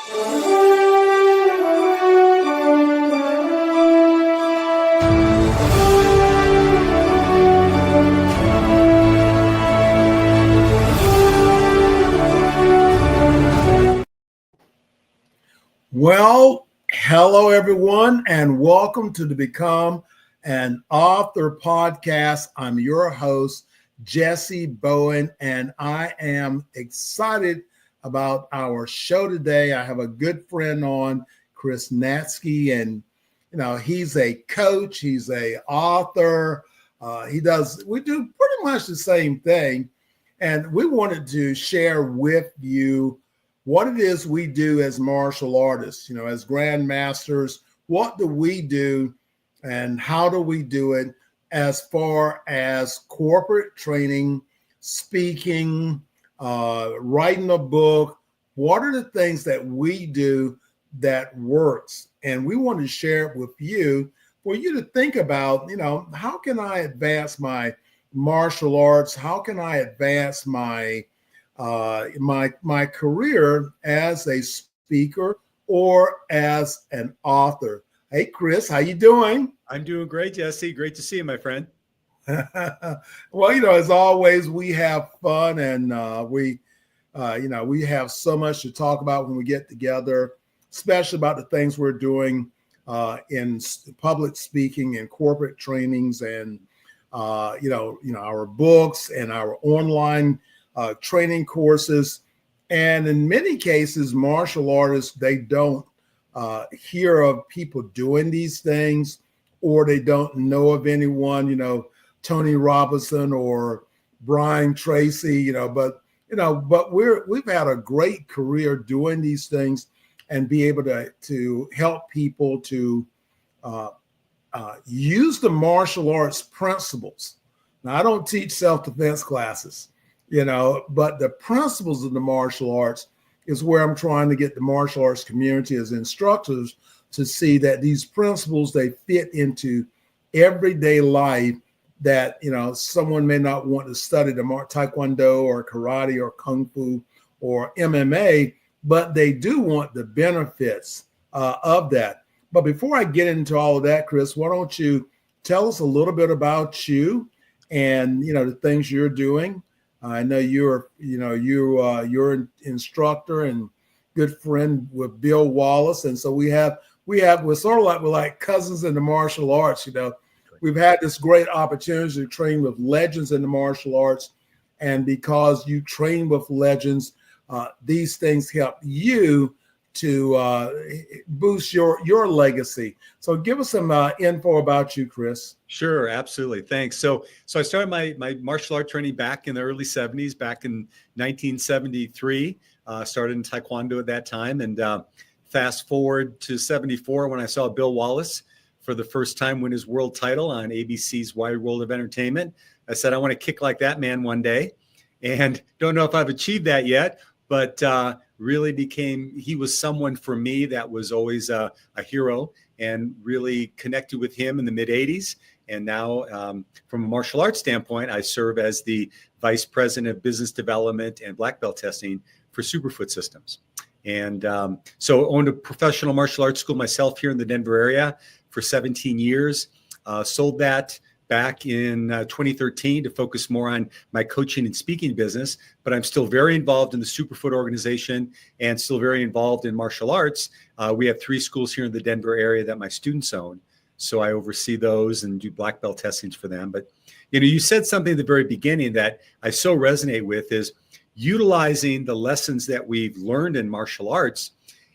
Well, hello everyone, and welcome to the Become an Author podcast. I'm your host, Jessie Bowen, and I am excited about our show today. I have a good friend on, Chris Natzky, and he's a coach, he's a author. We do pretty much the same thing, and we wanted to share with you what it is we do as martial artists, as grandmasters. What do we do and how do we do it as far as corporate training, speaking, writing a book? What are the things that we do that works? And we want to share it with you for you to think about, how can I advance my martial arts? How can I advance my career as a speaker or as an author? Hey, Chris, how you doing? I'm doing great, Jesse. Great to see you, my friend. Well, as always, we have fun, and we have so much to talk about when we get together, especially about the things we're doing in public speaking and corporate trainings, and our books and our online training courses. And in many cases, martial artists, they don't hear of people doing these things, or they don't know of anyone, Tony Robinson or Brian Tracy, but we've had a great career doing these things and be able to help people to use the martial arts principles. Now, I don't teach self-defense classes, but the principles of the martial arts is where I'm trying to get the martial arts community as instructors to see that these principles, they fit into everyday life, that, someone may not want to study the taekwondo or karate or kung fu or MMA, but they do want the benefits of that. But before I get into all of that, Chris, why don't you tell us a little bit about you and, the things you're doing? I know you're an instructor and good friend with Bill Wallace, and so we're sort of like cousins in the martial arts. We've had this great opportunity to train with legends in the martial arts, and because you train with legends, these things help you to boost your legacy. So give us some info about you, Chris. Sure, absolutely. Thanks. So I started my martial art training back in the early 70s, back in 1973. Started in Taekwondo at that time. And fast forward to 74 when I saw Bill Wallace for the first time win his world title on ABC's Wide World of Entertainment. I said, I want to kick like that man one day. And don't know if I've achieved that yet, but really he was someone for me that was always a hero, and really connected with him in the mid 80s. And now from a martial arts standpoint, I serve as the Vice President of Business Development and Black Belt Testing for Superfoot Systems. And so owned a professional martial arts school myself here in the Denver area for 17 years, sold that back in 2013 to focus more on my coaching and speaking business, but I'm still very involved in the Superfoot organization and still very involved in martial arts. We have 3 schools here in the Denver area that my students own. So I oversee those and do black belt testings for them. But, you said something at the very beginning that I so resonate with, is utilizing the lessons that we've learned in martial arts.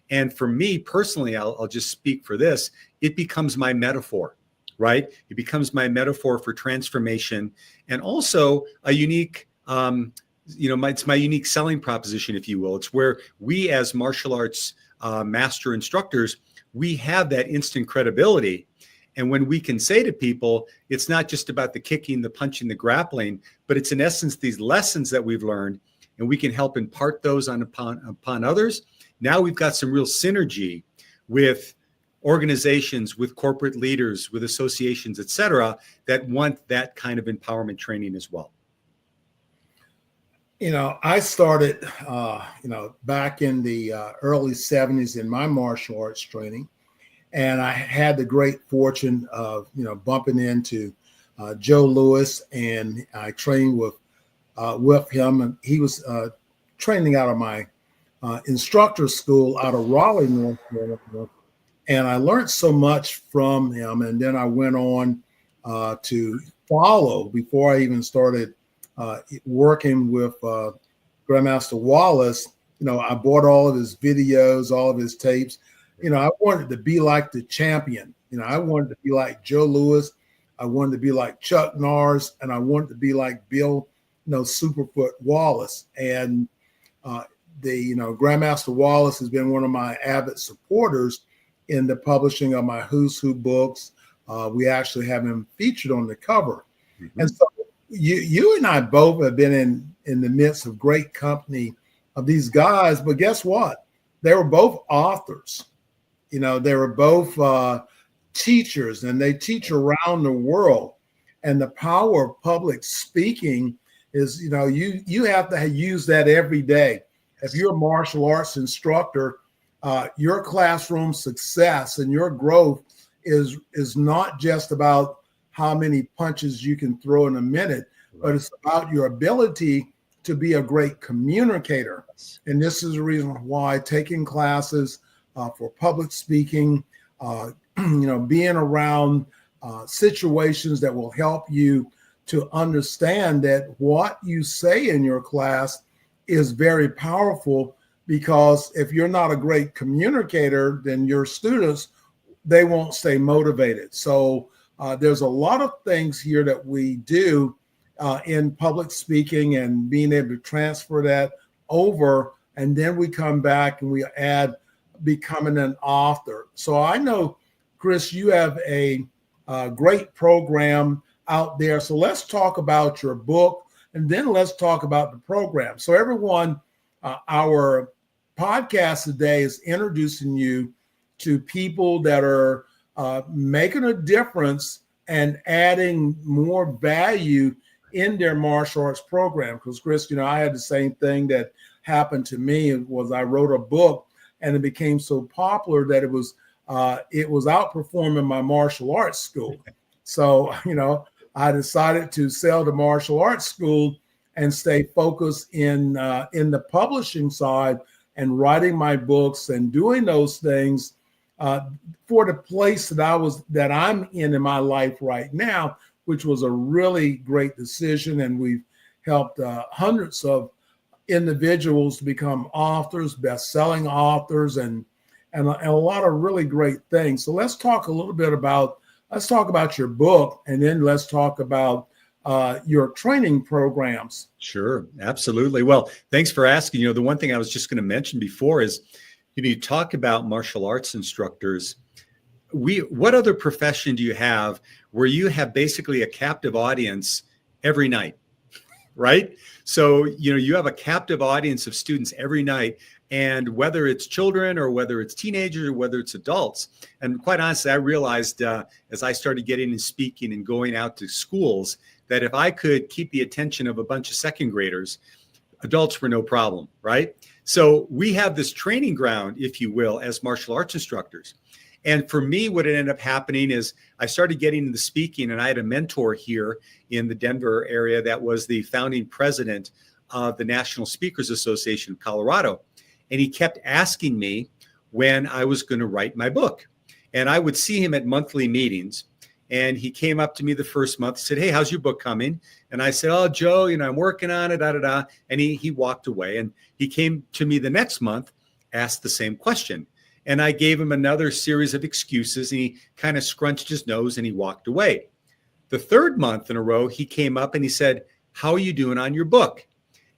And for me personally, I'll just speak for this, it becomes my metaphor. Right? It becomes my metaphor for transformation, and also a unique, it's my unique selling proposition, if you will. It's where we as martial arts master instructors, we have that instant credibility. And when we can say to people, it's not just about the kicking, the punching, the grappling, but it's in essence these lessons that we've learned, and we can help impart those upon others. Now we've got some real synergy with organizations, with corporate leaders, with associations, et cetera, that want that kind of empowerment training as well. I started, back in the early 70s in my martial arts training. And I had the great fortune of, bumping into Joe Lewis, and I trained with him. And he was training out of my instructor school out of Raleigh, North Carolina. And I learned so much from him. And then I went on to follow before I even started working with Grandmaster Wallace. I bought all of his videos, all of his tapes. I wanted to be like the champion. I wanted to be like Joe Lewis. I wanted to be like Chuck Norris, and I wanted to be like Bill, Superfoot Wallace. And Grandmaster Wallace has been one of my avid supporters in the publishing of my Who's Who books. We actually have him featured on the cover. Mm-hmm. And so you and I both have been in the midst of great company of these guys, but guess what? They were both authors. They were both teachers, and they teach around the world. And the power of public speaking is, you have to use that every day. If you're a martial arts instructor, your classroom success and your growth is not just about how many punches you can throw in a minute, but it's about your ability to be a great communicator. And this is the reason why taking classes for public speaking, being around situations that will help you to understand that what you say in your class is very powerful, because if you're not a great communicator, then your students, they won't stay motivated. So there's a lot of things here that we do in public speaking, and being able to transfer that over. And then we come back and we add becoming an author. So I know, Chris, you have a great program out there. So let's talk about your book, and then let's talk about the program. So everyone, our podcast today is introducing you to people that are making a difference and adding more value in their martial arts program. Because Chris, I had the same thing that happened to me. Was I wrote a book, and it became so popular that it was outperforming my martial arts school. So, I decided to sell the martial arts school and stay focused in the publishing side and writing my books and doing those things for the place that I'm in my life right now, which was a really great decision. And we've helped hundreds of individuals to become authors, best-selling authors, and a lot of really great things. So let's talk about your book, and then let's talk about your training programs. Sure, absolutely. Well, thanks for asking. The one thing I was just going to mention before is, you talk about martial arts instructors. What other profession do you have where you have basically a captive audience every night, right? So, you have a captive audience of students every night, and whether it's children or whether it's teenagers or whether it's adults. And quite honestly, I realized as I started getting into speaking and going out to schools, that if I could keep the attention of a bunch of second graders, adults were no problem, right? So we have this training ground, if you will, as martial arts instructors. And for me, what ended up happening is I started getting into speaking, and I had a mentor here in the Denver area that was the founding president of the National Speakers Association of Colorado. And he kept asking me when I was going to write my book. And I would see him at monthly meetings. And he came up to me the first month, said, "Hey, how's your book coming?" And I said, "Oh, Joe, I'm working on it, And he walked away. And he came to me the next month, asked the same question. And I gave him another series of excuses, and he kind of scrunched his nose and he walked away. The third month in a row, he came up and he said, "How are you doing on your book?"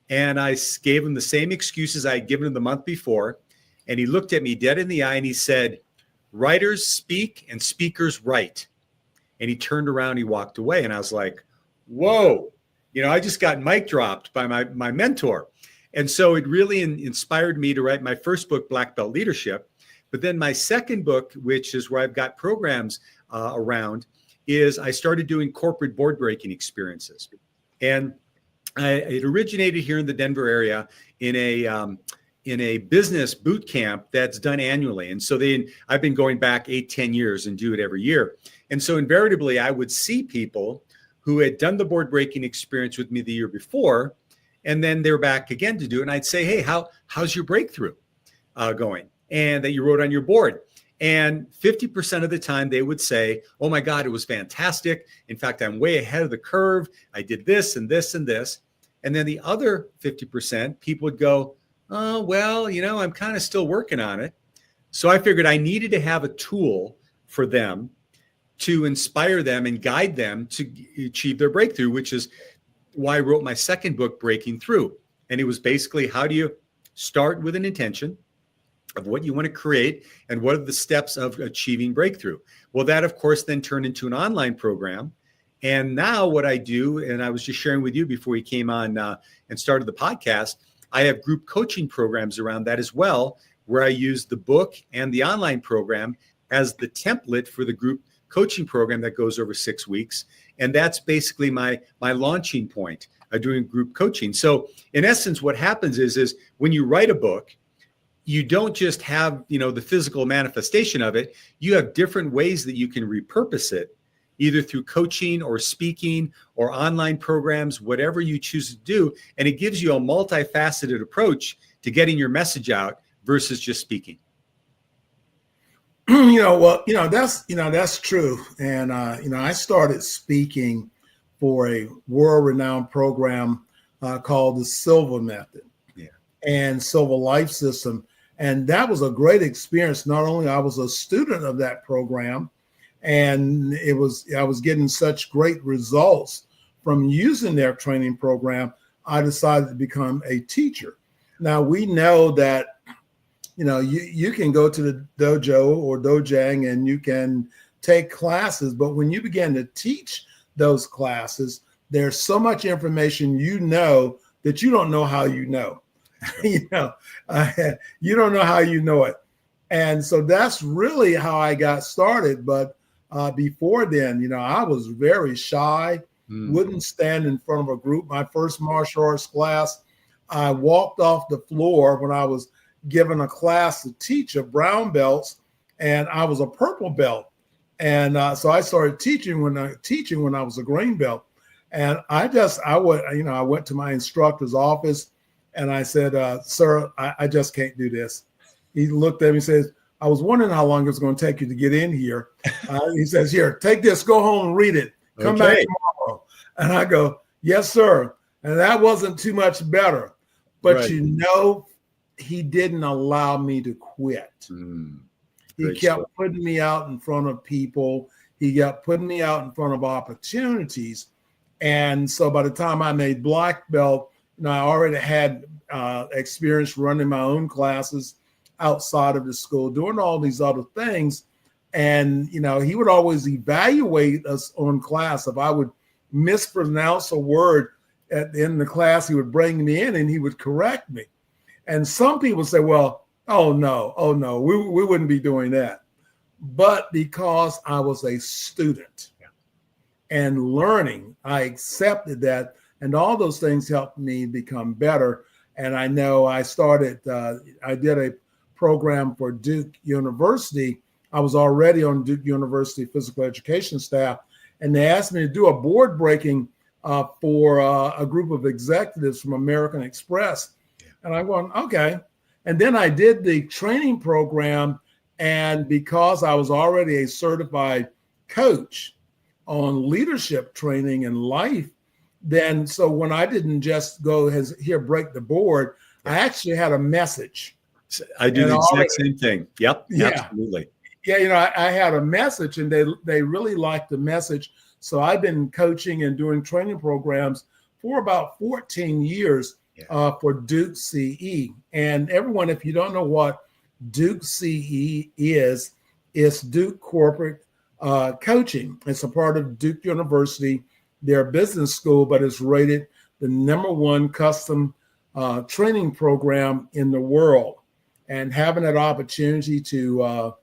And I gave him the same excuses I had given him the month before. And he looked at me dead in the eye and he said, "Writers speak and speakers write." And he turned around, he walked away. And I was like, whoa, I just got mic dropped by my mentor. And so it really inspired me to write my first book, Black Belt Leadership. But then my second book, which is where I've got programs around, is I started doing corporate board breaking experiences. And it originated here in the Denver area in a business boot camp that's done annually. And so I've been going back 8-10 years and do it every year. And so invariably I would see people who had done the board breaking experience with me the year before, and then they're back again to do it. And I'd say, hey, how's your breakthrough going? And that you wrote on your board. And 50% of the time they would say, oh my God, it was fantastic. In fact, I'm way ahead of the curve. I did this and this and this. And then the other 50%, people would go, oh, well, I'm kind of still working on it. So I figured I needed to have a tool for them to inspire them and guide them to achieve their breakthrough, which is why I wrote my second book, Breaking Through. And it was basically, how do you start with an intention of what you want to create and what are the steps of achieving breakthrough? Well, that of course then turned into an online program. And now what I do, and I was just sharing with you before you came on and started the podcast, I have group coaching programs around that as well, where I use the book and the online program as the template for the group coaching program that goes over 6 weeks. And that's basically my launching point of doing group coaching. So in essence, what happens is when you write a book, you don't just have, the physical manifestation of it. You have different ways that you can repurpose it, either through coaching or speaking or online programs, whatever you choose to do. And it gives you a multifaceted approach to getting your message out versus just speaking. That's true. And, I started speaking for a world-renowned program called the Silva Method and Silva Life System. And that was a great experience. Not only I was a student of that program, and I was getting such great results from using their training program, I decided to become a teacher. Now we know that, you can go to the dojo or dojang and you can take classes, but when you begin to teach those classes, there's so much information that you don't know how you know. You don't know how you know it. And so that's really how I got started. But before then, I was very shy, wouldn't stand in front of a group. My first martial arts class, I walked off the floor when I was given a class to teach of brown belts, and I was a purple belt. And so I started teaching when I was a green belt. And I went to my instructor's office and I said, sir, I just can't do this. He looked at me and says, I was wondering how long it was going to take you to get in here. He says, here, take this, go home and read it. Come back tomorrow. And I go, yes, sir. And that wasn't too much better. But right. He didn't allow me to quit. He kept putting me out in front of people. He kept putting me out in front of opportunities. And so by the time I made black belt, I already had experience running my own classes outside of the school, doing all these other things. And, he would always evaluate us on class. If I would mispronounce a word at the end of the class, he would bring me in and he would correct me. And some people say, well, oh no, we wouldn't be doing that. But because I was a student and learning, I accepted that. And all those things helped me become better. And I know I did a program for Duke University. I was already on Duke University physical education staff. And they asked me to do a board breaking for a group of executives from American Express. And I went, okay. And then I did the training program. And because I was already a certified coach on leadership training and life, then so when I didn't just go break the board, I actually had a message. I do the exact same thing. Yep. Yeah. Absolutely. Yeah. I had a message and they really liked the message. So I've been coaching and doing training programs for about 14 years for Duke CE. And everyone, if you don't know what Duke CE is, it's Duke Corporate Coaching. It's a part of Duke University, their business school, but it's rated the #1 custom training program in the world. And having that opportunity to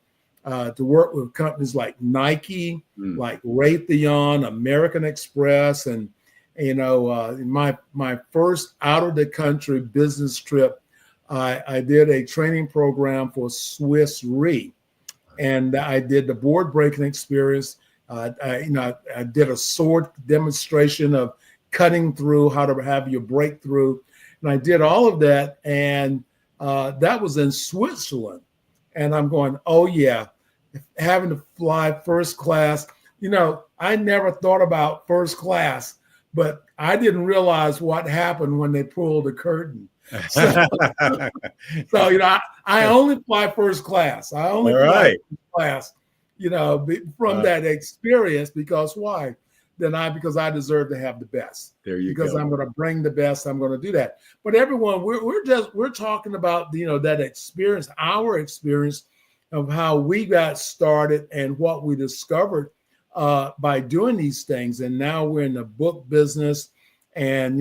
work with companies like Nike, like Raytheon, American Express, and My first out of the country business trip, I did a training program for Swiss Re, and I did the board breaking experience. I did a sword demonstration of cutting through, how to have your breakthrough, and I did all of that, and that was in Switzerland. And I'm going, oh yeah, having to fly first class. I never thought about first class, but I didn't realize what happened when they pulled the curtain. So, I only fly first class. I only fly first class, from that experience. Because why? Because I deserve to have the best. There you because go. I'm going to bring the best. I'm going to do that. But everyone, we're talking about, that experience, our experience of how we got started and what we discovered by doing these things. And now we're in the book business, and,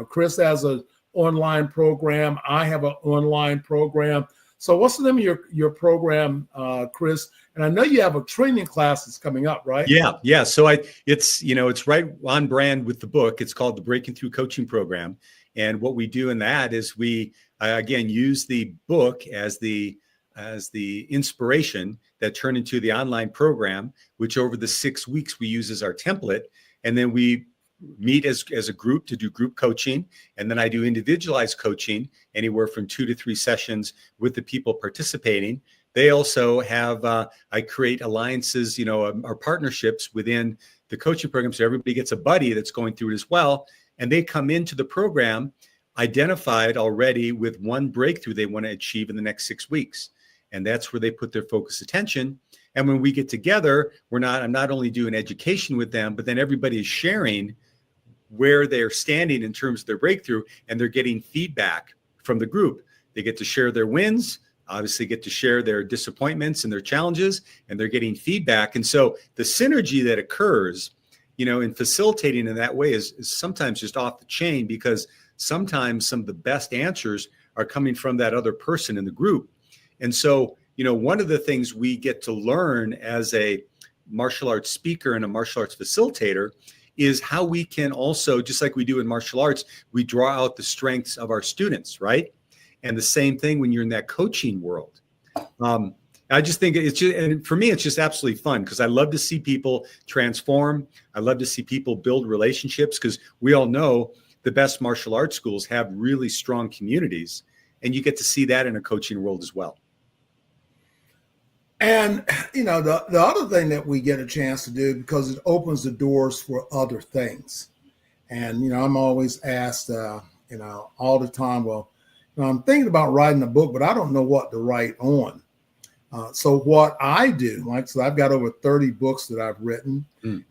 Chris has an online program. I have an online program. So what's the name of your program, Chris? And I know you have a training class that's coming up, right? Yeah. So it's right on brand with the book. It's called the Breaking Through Coaching Program. And what we do in that is we, again, use the book as the inspiration that turned into the online program, which over the 6 weeks we use as our template. And then we meet as a group to do group coaching. And then I do individualized coaching, anywhere from 2 to 3 sessions with the people participating. They also have, I create alliances, or partnerships within the coaching program. So everybody gets a buddy that's going through it as well. And they come into the program identified already with one breakthrough they want to achieve in the next 6 weeks. And that's where they put their focused attention. And when we get together, I'm not only doing education with them, but then everybody is sharing where they're standing in terms of their breakthrough, and they're getting feedback from the group. They get to share their wins, obviously get to share their disappointments and their challenges, and they're getting feedback. And so the synergy that occurs, in facilitating in that way is sometimes just off the chain, because sometimes some of the best answers are coming from that other person in the group. And so, one of the things we get to learn as a martial arts speaker and a martial arts facilitator is how we can also, just like we do in martial arts, we draw out the strengths of our students, right? And the same thing when you're in that coaching world. I just think and for me, it's just absolutely fun, because I love to see people transform. I love to see people build relationships, because we all know the best martial arts schools have really strong communities, and you get to see that in a coaching world as well. And, the other thing that we get a chance to do, because it opens the doors for other things. And, I'm always asked, all the time, well, I'm thinking about writing a book, but I don't know what to write on. So what I do, so I've got over 30 books that I've written,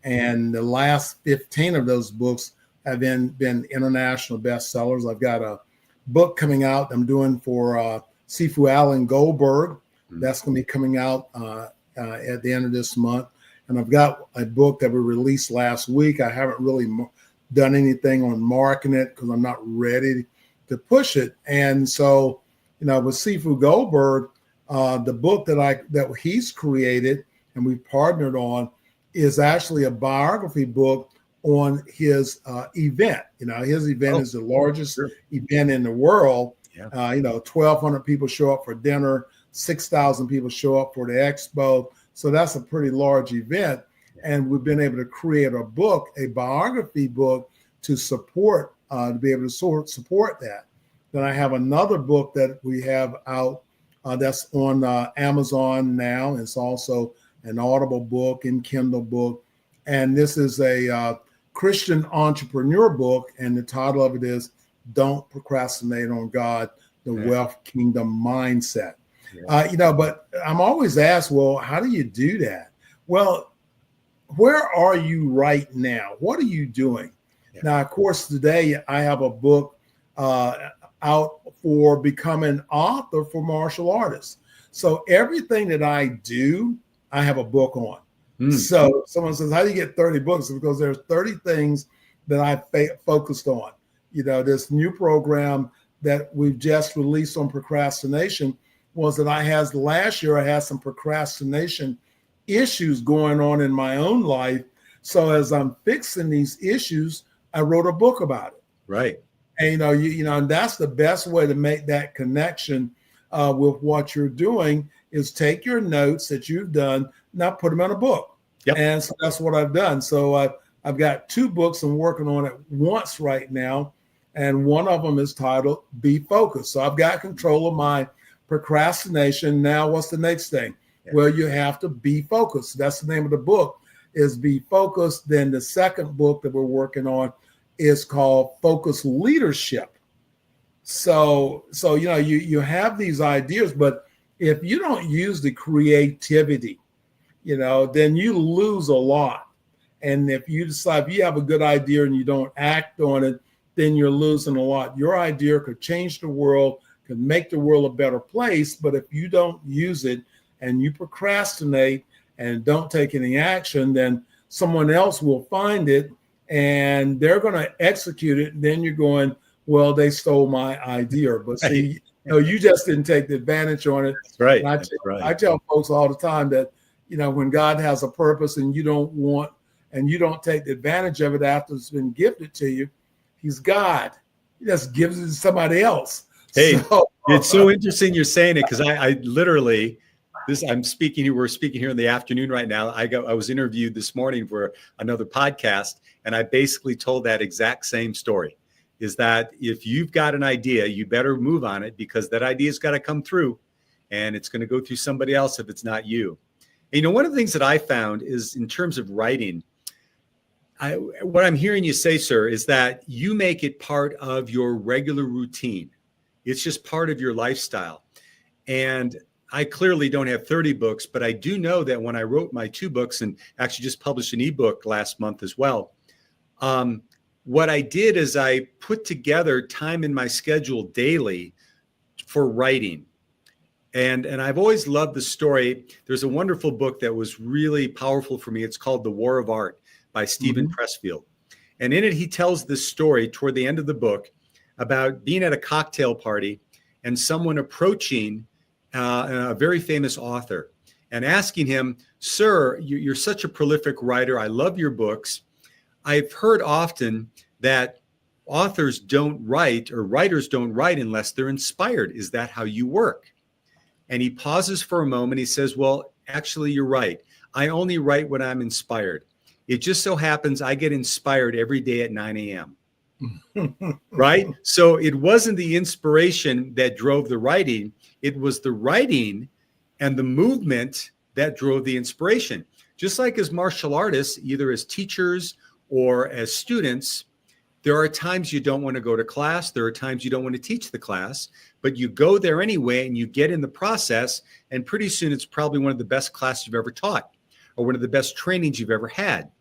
and the last 15 of those books have been international bestsellers. I've got a book coming out I'm doing for Sifu Alan Goldberg. That's going to be coming out at the end of this month. And I've got a book that we released last week. I haven't really done anything on marketing it, because I'm not ready to push it. And so, with Sifu Goldberg, the book that he's created and we've partnered on is actually a biography book on his event. His event is the largest event in the world. 1,200 people show up for dinner. 6,000 people show up for the expo. So that's a pretty large event. And we've been able to create a book, a biography book, to support, to be able to support that. Then I have another book that we have out that's on Amazon now. It's also an Audible book and Kindle book. And this is a Christian entrepreneur book. And the title of it is Don't Procrastinate on God, the Wealth Kingdom Mindset. But I'm always asked, well, how do you do that? Well, where are you right now? What are you doing? Now, of course, today I have a book out for becoming an author for martial artists. So everything that I do, I have a book on. So someone says, how do you get 30 books? Because there's 30 things that I focused on. This new program that we've just released on procrastination was that last year I had some procrastination issues going on in my own life. So as I'm fixing these issues, I wrote a book about it. Right. And and that's the best way to make that connection with what you're doing is take your notes that you've done, now put them in a book. Yep. And so that's what I've done. So I've got 2 books I'm working on at once right now. And one of them is titled Be Focused. So I've got control of my procrastination. Now, what's the next thing? Yeah. Well, you have to be focused. That's the name of the book, is Be Focused. Then the second book that we're working on is called Focus Leadership. So you have these ideas, but if you don't use the creativity, then you lose a lot. And if you decide, if you have a good idea and you don't act on it, then you're losing a lot. Your idea could change the world, could make the world a better place, but if you don't use it and you procrastinate and don't take any action, then someone else will find it and they're going to execute it. And then you're going, well, they stole my idea. But see, you just didn't take the advantage on it. That's right. I tell folks all the time that, when God has a purpose and you don't take the advantage of it after it's been gifted to you, He's God. He just gives it to somebody else. Hey, it's so interesting you're saying it, because I literally, we're speaking here in the afternoon right now. I was interviewed this morning for another podcast, and I basically told that exact same story, is that if you've got an idea, you better move on it, because that idea's got to come through, and it's going to go through somebody else if it's not you. And, one of the things that I found is, in terms of writing, what I'm hearing you say, sir, is that you make it part of your regular routine. It's just part of your lifestyle. And I clearly don't have 30 books, but I do know that when I wrote my 2 books, and actually just published an ebook last month as well, what I did is I put together time in my schedule daily for writing. And I've always loved the story. There's a wonderful book that was really powerful for me. It's called The War of Art by Stephen Pressfield. And in it, he tells this story toward the end of the book about being at a cocktail party and someone approaching a very famous author and asking him, "Sir, you're such a prolific writer. I love your books. I've heard often that authors don't write, or writers don't write, unless they're inspired. Is that how you work?" And he pauses for a moment. He says, "Well, actually, you're right. I only write when I'm inspired. It just so happens I get inspired every day at 9 a.m. Right? So it wasn't the inspiration that drove the writing. It was the writing and the movement that drove the inspiration. Just like as martial artists, either as teachers or as students, there are times you don't want to go to class. There are times you don't want to teach the class, but you go there anyway and you get in the process. And pretty soon it's probably one of the best classes you've ever taught, or one of the best trainings you've ever had.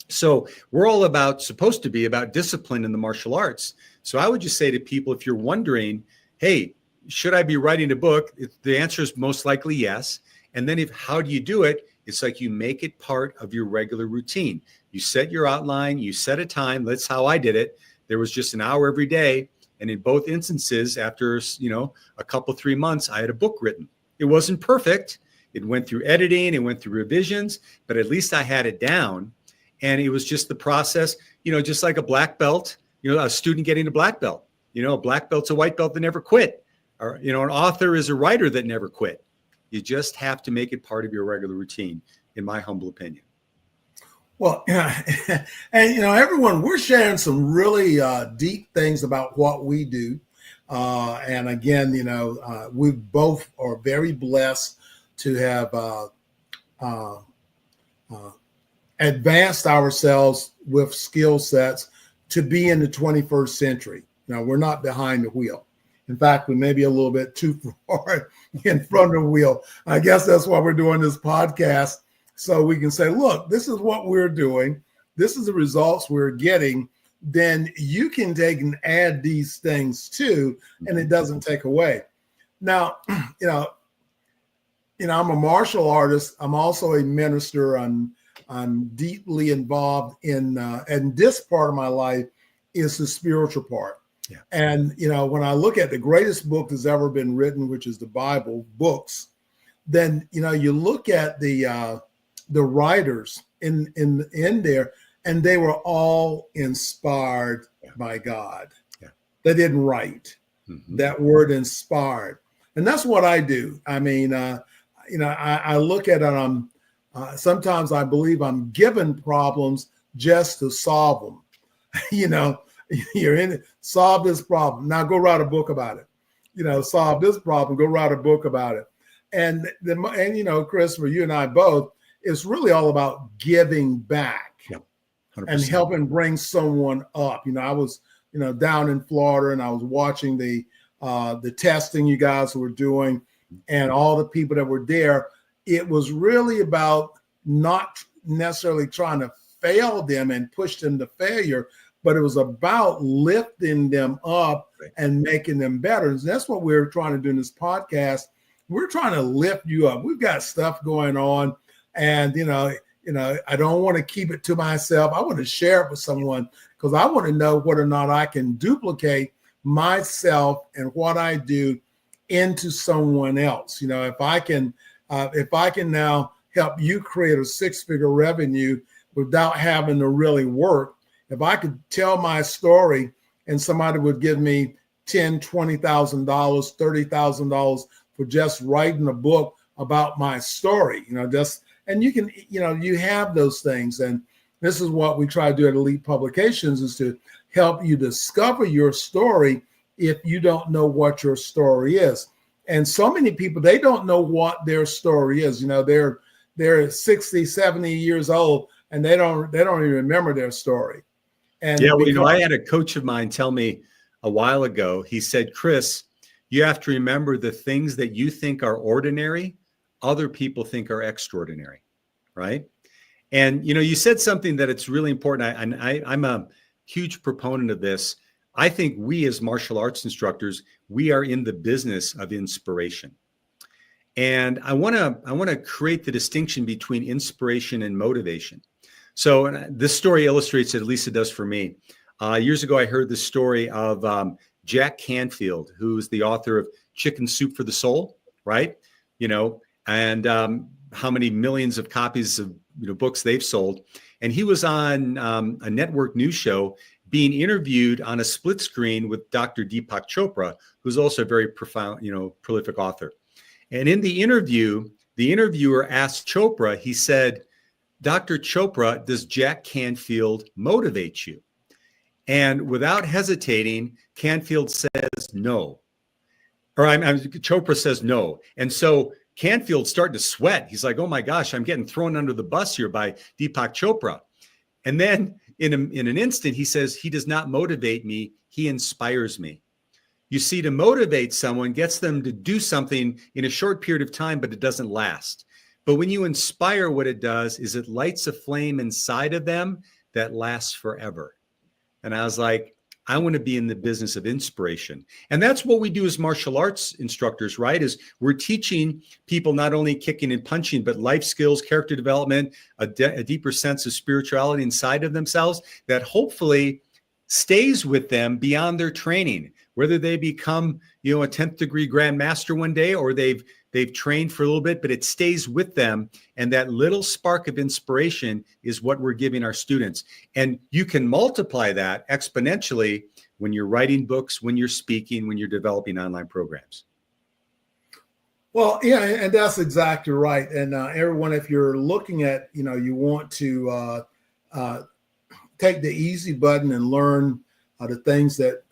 So we're all supposed to be about discipline in the martial arts. So I would just say to people, if you're wondering, hey, should I be writing a book? The answer is most likely yes. And then how do you do it? It's like you make it part of your regular routine. You set your outline, you set a time. That's how I did it. There was just an hour every day. And in both instances, after, a couple, 3 months, I had a book written. It wasn't perfect. It went through editing, it went through revisions, but at least I had it down. And it was just the process, just like a black belt, a student getting a black belt. A black belt's a white belt that never quit. Or, an author is a writer that never quit. You just have to make it part of your regular routine, in my humble opinion. Well, and everyone, we're sharing some really deep things about what we do. And again, we both are very blessed to have advanced ourselves with skill sets to be in the 21st century. Now, we're not behind the wheel. In fact, we may be a little bit too far in front of the wheel. I guess that's why we're doing this podcast, so we can say, look, this is what we're doing. This is the results we're getting. Then you can take and add these things too, and it doesn't take away. Now, I'm a martial artist. I'm also a minister. I'm deeply involved in, and this part of my life is the spiritual part. Yeah. And, when I look at the greatest book that's ever been written, which is the Bible books, then, you look at the writers in there, and they were all inspired by God. Yeah. They didn't write. That word inspired. And that's what I do. I mean, I look at it, sometimes I believe I'm given problems just to solve them. You're in it, solve this problem. Now go write a book about it. Solve this problem, go write a book about it. And Christopher, you and I both, it's really all about giving back. Yeah, and helping bring someone up. I was, down in Florida, and I was watching the testing you guys were doing, and all the people that were there. It was really about not necessarily trying to fail them and push them to failure, but it was about lifting them up and making them better. And that's what we're trying to do in this podcast. We're trying to lift you up. We've got stuff going on, and I don't want to keep it to myself. I want to share it with someone, because I want to know whether or not I can duplicate myself and what I do into someone else. If I can now help you create a 6-figure revenue without having to really work, if I could tell my story and somebody would give me $10,000, $20,000, $30,000 for just writing a book about my story, and you can, you have those things. And this is what we try to do at Elite Publications, is to help you discover your story if you don't know what your story is. And so many people, they don't know what their story is. They're 60, 70 years old, and they don't even remember their story. And I had a coach of mine tell me a while ago, he said, Chris, you have to remember the things that you think are ordinary, other people think are extraordinary, right? And, you said something that it's really important. I'm a huge proponent of this. I think we as martial arts instructors, we are in the business of inspiration. And I want to create the distinction between inspiration and motivation. So this story illustrates it, at least it does for me. Years ago, I heard the story of Jack Canfield, who's the author of Chicken Soup for the Soul, right? And how many millions of copies of books they've sold. And he was on a network news show being interviewed on a split screen with Dr. Deepak Chopra, who's also a very profound, prolific author. And in the interview, the interviewer asked Chopra, he said, Dr. Chopra, does Jack Canfield motivate you? And without hesitating, Canfield says no. Chopra says no. And so Canfield's starting to sweat. He's like, oh my gosh, I'm getting thrown under the bus here by Deepak Chopra. And then in an instant, he says, he does not motivate me. He inspires me. You see, to motivate someone gets them to do something in a short period of time, but it doesn't last. But when you inspire, what it does is it lights a flame inside of them that lasts forever. And I was like, I want to be in the business of inspiration. And that's what we do as martial arts instructors, right? Is we're teaching people not only kicking and punching, but life skills, character development, a deeper sense of spirituality inside of themselves that hopefully stays with them beyond their training, whether they become, a 10th degree Grand Master one day, or they've trained for a little bit, but it stays with them. And that little spark of inspiration is what we're giving our students. And you can multiply that exponentially when you're writing books, when you're speaking, when you're developing online programs. Well, yeah, and that's exactly right. And everyone, if you're looking at, you want to take the easy button and learn the things that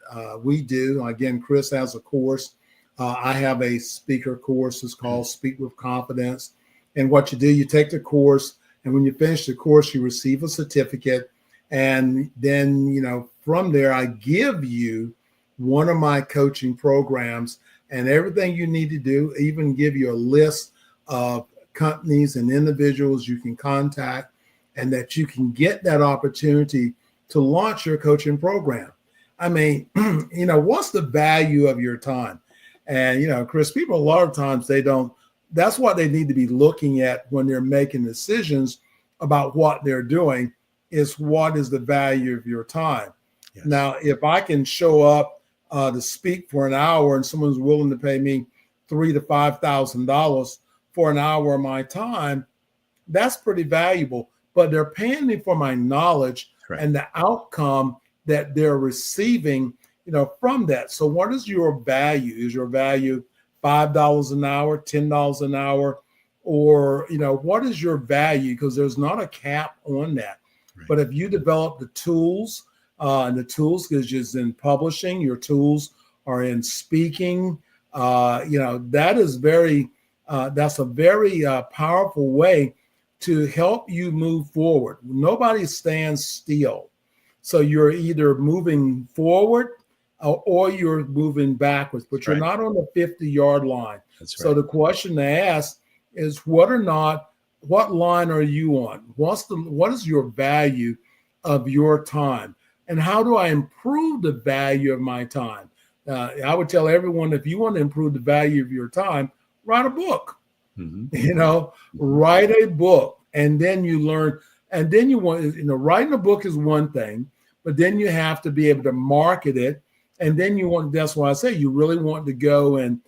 we do. Again, Chris has a course. I have a speaker course. It's called Speak with Confidence. And what you do, you take the course, and when you finish the course, you receive a certificate. And then, from there, I give you one of my coaching programs and everything you need to do, even give you a list of companies and individuals you can contact, and that you can get that opportunity to launch your coaching program. I mean, what's the value of your time? And, Chris, people, a lot of times that's what they need to be looking at when they're making decisions about what they're doing, is what is the value of your time? Yes. Now, if I can show up to speak for an hour and someone's willing to pay me $3,000 to $5,000 for an hour of my time, that's pretty valuable. but they're paying me for my knowledge Correct. and the outcome that they're receiving, from that. So what is your value? Is your value $5 an hour, $10 an hour, or, what is your value? Because there's not a cap on that. Right. But if you develop the tools, and the tools is in publishing, your tools are in speaking, that is that's a very powerful way to help you move forward. Nobody stands still. So you're either moving forward or you're moving backwards, but you're not on the 50-yard line. That's right. So the question to ask is what line are you on? What is your value of your time? And how do I improve the value of my time? I would tell everyone, if you want to improve the value of your time, write a book. Write a book, and then you learn. And then you want, writing a book is one thing, but then you have to be able to market it. And then that's why I say you really want to go and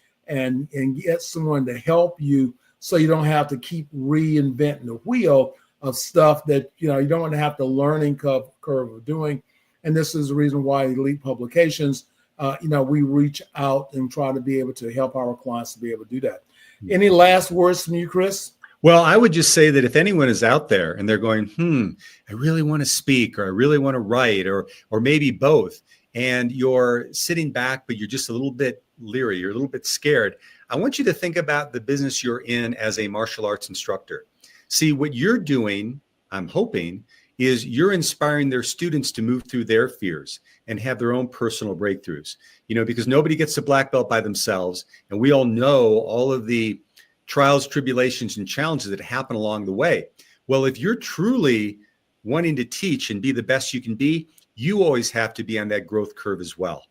get someone to help you, so you don't have to keep reinventing the wheel of stuff that, you don't want to have the learning curve of doing. And this is the reason why Elite Publications, we reach out and try to be able to help our clients to be able to do that. Any last words from you, Chris? Well, I would just say that if anyone is out there and they're going, I really want to speak, or I really want to write, or maybe both, and you're sitting back, but you're just a little bit leery, you're a little bit scared, I want you to think about the business you're in as a martial arts instructor. See, what you're doing, I'm hoping, is you're inspiring their students to move through their fears and have their own personal breakthroughs, because nobody gets a black belt by themselves. And we all know all of the trials, tribulations, and challenges that happen along the way. Well, if you're truly wanting to teach and be the best you can be, you always have to be on that growth curve as well,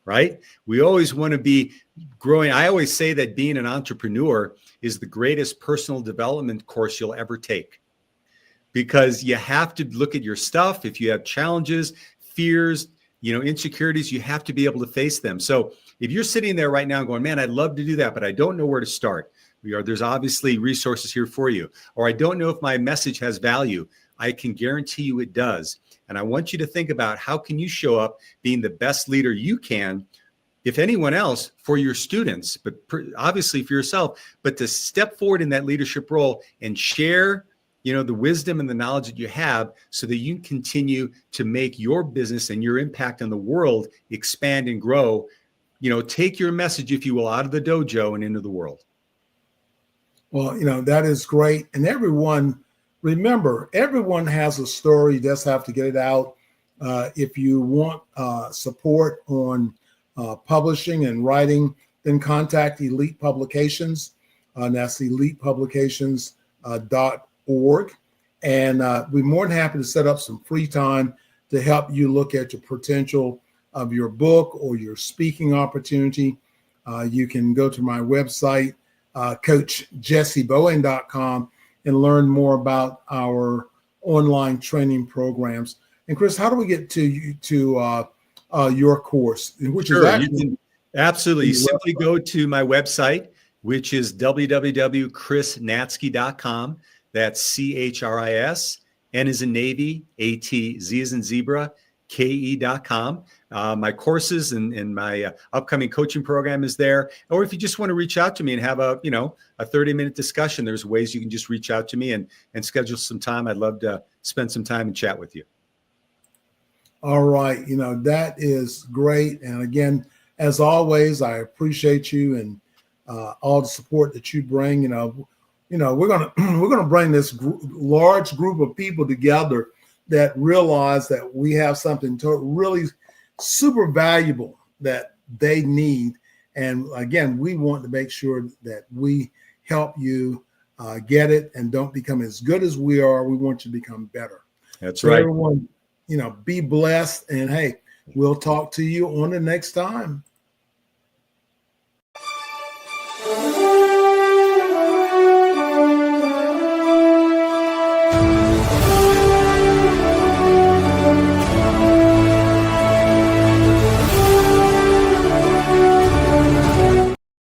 right? We always want to be growing. I always say that being an entrepreneur is the greatest personal development course you'll ever take, because you have to look at your stuff. If you have challenges, fears, insecurities, you have to be able to face them. So if you're sitting there right now going, man, I'd love to do that, but I don't know where to start. There's obviously resources here for you. Or I don't know if my message has value. I can guarantee you it does. And I want you to think about, how can you show up being the best leader you can, if anyone else, for your students, but obviously for yourself, but to step forward in that leadership role and share the wisdom and the knowledge that you have, so that you can continue to make your business and your impact on the world expand and grow. Take your message, if you will, out of the dojo and into the world. Well, that is great. And remember, everyone has a story. You just have to get it out. If you want support on publishing and writing, then contact Elite Publications. That's elitepublications.org. And we're more than happy to set up some free time to help you look at your potential of your book or your speaking opportunity. You can go to my website, CoachJessieBowen.com, and learn more about our online training programs. And Chris, how do we get to your course, which is actually absolutely simply go to my website, which is www.chrisnatzke.com. That's CHRIS, N as in Navy, AT, Z as in zebra, KE.com. My courses and my upcoming coaching program is there. Or if you just want to reach out to me and have a 30-minute discussion, there's ways you can just reach out to me and schedule some time. I'd love to spend some time and chat with you. All right. That is great. And again, as always, I appreciate you and all the support that you bring. We're gonna bring this large group of people together that realize that we have something really super valuable that they need. And again, we want to make sure that we help you get it and don't become as good as we are. We want you to become better. That's right. Everyone, be blessed. And hey, we'll talk to you on the next time.